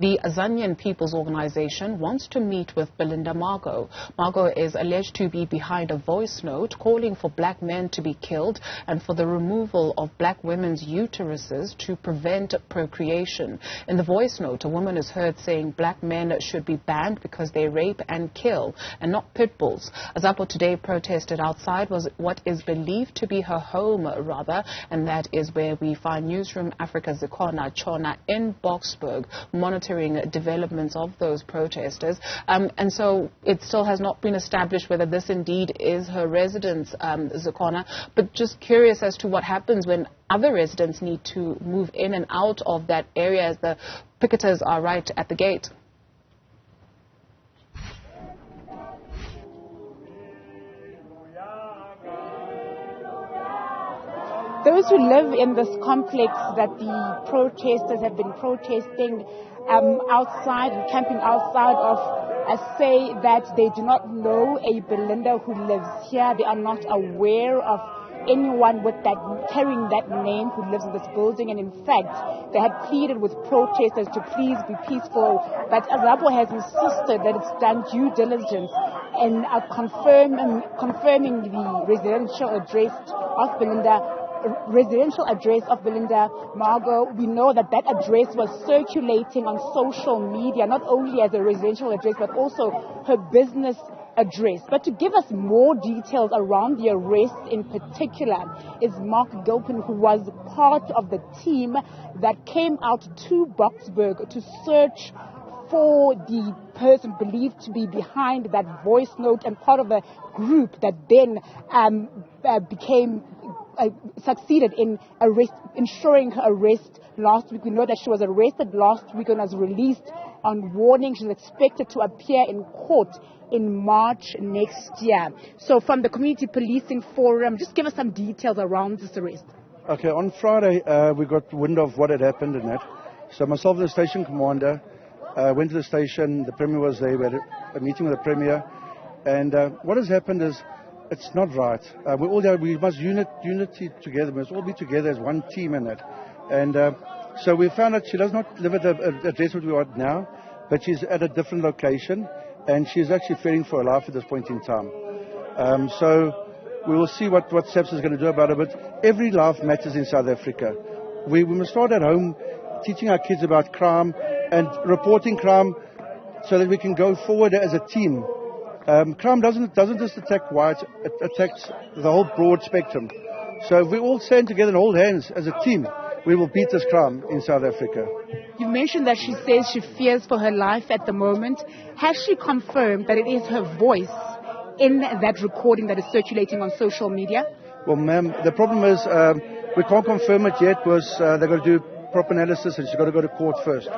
The Azanian People's Organization wants to meet with Belinda Magor. Magor is alleged to be behind a voice note calling for black men to be killed and for the removal of black women's uteruses to prevent procreation. In the voice note, a woman is heard saying black men should be banned because they rape and kill, and not pit bulls. Azapo today protested outside what is believed to be her home, and that is where we find Newzroom Afrika Zikhona, Tshona in Boksburg, monitoring developments of those protesters. And so it still has not been established whether this indeed is her residence, Zikhona, but just curious as to what happens when other residents need to move in and out of that area as the picketers are right at the gate. Those who live in this complex that the protesters have been protesting outside and camping outside of say that they do not know a Belinda who lives here. They are not aware of anyone with that carrying that name who lives in this building, and in fact they had pleaded with protesters to please be peaceful, but Azapo has insisted that it's done due diligence and confirming the residential address of Belinda Magor. We know that that address was circulating on social media, not only as a residential address, but also her business address. But to give us more details around the arrest in particular is Mark Gilpin, who was part of the team that came out to Boksburg to search for the person believed to be behind that voice note and part of a group that then succeeded in ensuring her arrest last week. We know that she was arrested last week and was released on warning. She's expected to appear in court in March next year. So from the Community Policing Forum, just give us some details around this arrest. Okay, on Friday we got wind of what had happened in that. So myself and the station commander went to the station. The Premier was there. We had a meeting with the Premier. And what has happened is it's not right. We must unity together. We must all be together as one team in that. And so we found out she does not live at the address where we are now, but she's at a different location, and she's actually fearing for her life at this point in time. So we will see what SAPS is going to do about it. But every life matters in South Africa. We must start at home, teaching our kids about crime and reporting crime, so that we can go forward as a team. Crime doesn't just attack whites, it attacks the whole broad spectrum. So if we all stand together and hold hands as a team, we will beat this crime in South Africa. You mentioned that she says she fears for her life at the moment. Has she confirmed that it is her voice in that recording that is circulating on social media? Well, ma'am, the problem is we can't confirm it yet because they're going to do proper analysis and she's got to go to court first.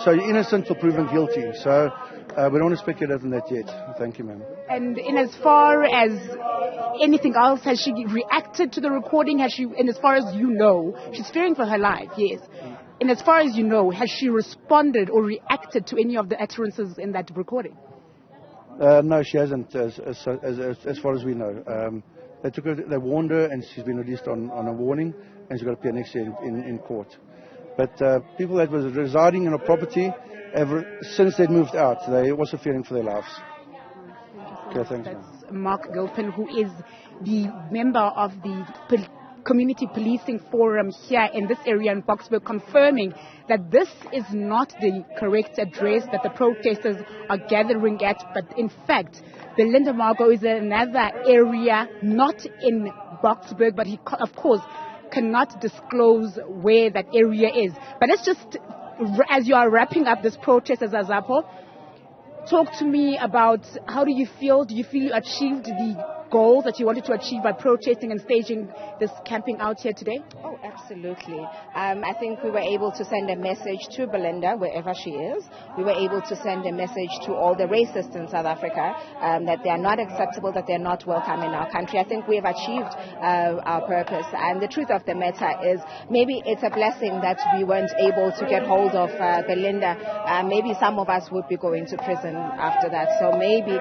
So you're innocent till proven guilty. So we don't want to speculate on that yet. Thank you, ma'am. And in as far as anything else, has she reacted to the recording? And as far as you know, she's fearing for her life, yes. And as far as you know, has she responded or reacted to any of the utterances in that recording? No, she hasn't, as far as we know. They warned her, and she's been released on a warning, and she's got to appear next year in court. But people that were residing in a property, since they'd moved out, they also fearing for their lives. Okay, thanks. That's Mark Gilpin, who is the member of the Community Policing Forum here in this area in Boksburg, confirming that this is not the correct address that the protesters are gathering at, but in fact, Belinda Magor is in another area, not in Boksburg, but he, of course, cannot disclose where that area is. But let's just, as you are wrapping up this protest as Azapo, talk to me about how do you feel? Do you feel you achieved the goals that you wanted to achieve by protesting and staging this camping out here today? Oh, absolutely. I think we were able to send a message to Belinda, wherever she is. We were able to send a message to all the racists in South Africa that they are not acceptable, that they are not welcome in our country. I think we have achieved our purpose. And the truth of the matter is maybe it's a blessing that we weren't able to get hold of Belinda. Maybe some of us would be going to prison after that. So maybe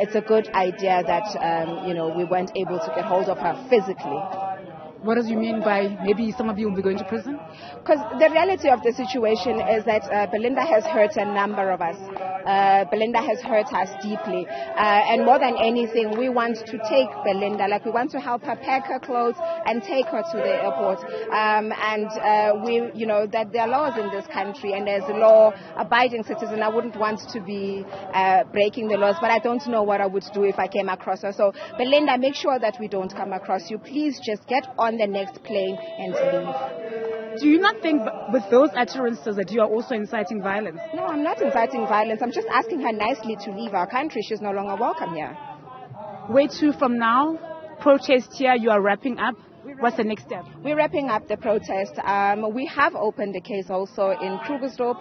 it's a good idea that we weren't able to get hold of her physically. What does you mean by maybe some of you will be going to prison? Because the reality of the situation is that Belinda has hurt a number of us. Belinda has hurt us deeply. And more than anything, we want to take Belinda, like we want to help her pack her clothes and take her to the airport. That there are laws in this country, and as a law-abiding citizen, I wouldn't want to be breaking the laws, but I don't know what I would do if I came across her. So, Belinda, make sure that we don't come across you. Please just get on the next plane and leave. Do you not think with those utterances that you are also inciting violence? No, I'm not inciting violence. I'm just asking her nicely to leave our country. She's no longer welcome here. Where to from now? Protest here, you are wrapping up. What's the next step? We're wrapping up the protest. We have opened a case also in Krugersdorp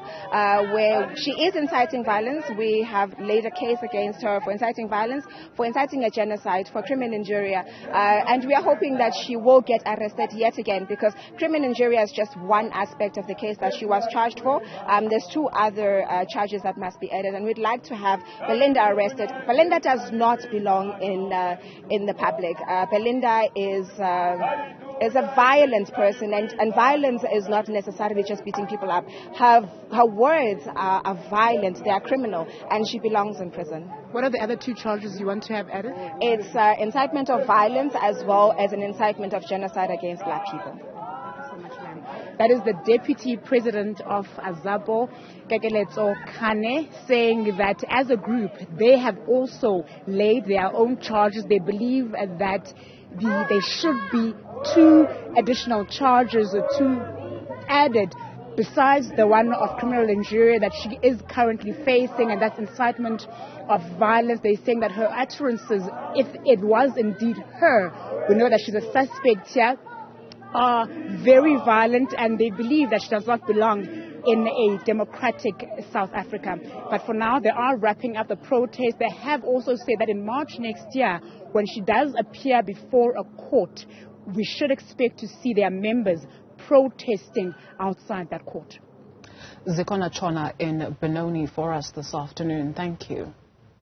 where she is inciting violence. We have laid a case against her for inciting violence, for inciting a genocide, for criminal injury. And we are hoping that she will get arrested yet again, because criminal injury is just one aspect of the case that she was charged for. There's two other charges that must be added, and we'd like to have Belinda arrested. Belinda does not belong in the public. Belinda is a violent person, and violence is not necessarily just beating people up. Her words are violent, they are criminal, and she belongs in prison. What are the other two charges you want to have added? It's incitement of violence as well as an incitement of genocide against black people. Thank you so much, ma'am. That is the Deputy President of Azapo, Kekeletso Kane, saying that as a group, they have also laid their own charges. They believe that there should be two additional charges or two added besides the one of criminal injury that she is currently facing, and that's incitement of violence. They're saying that her utterances, if it was indeed her, we know that she's a suspect here, are very violent, and they believe that she does not belong in a democratic South Africa. But for now, they are wrapping up the protest. They have also said that in March next year, when she does appear before a court, we should expect to see their members protesting outside that court. Zikhona Tshona in Benoni for us this afternoon. Thank you.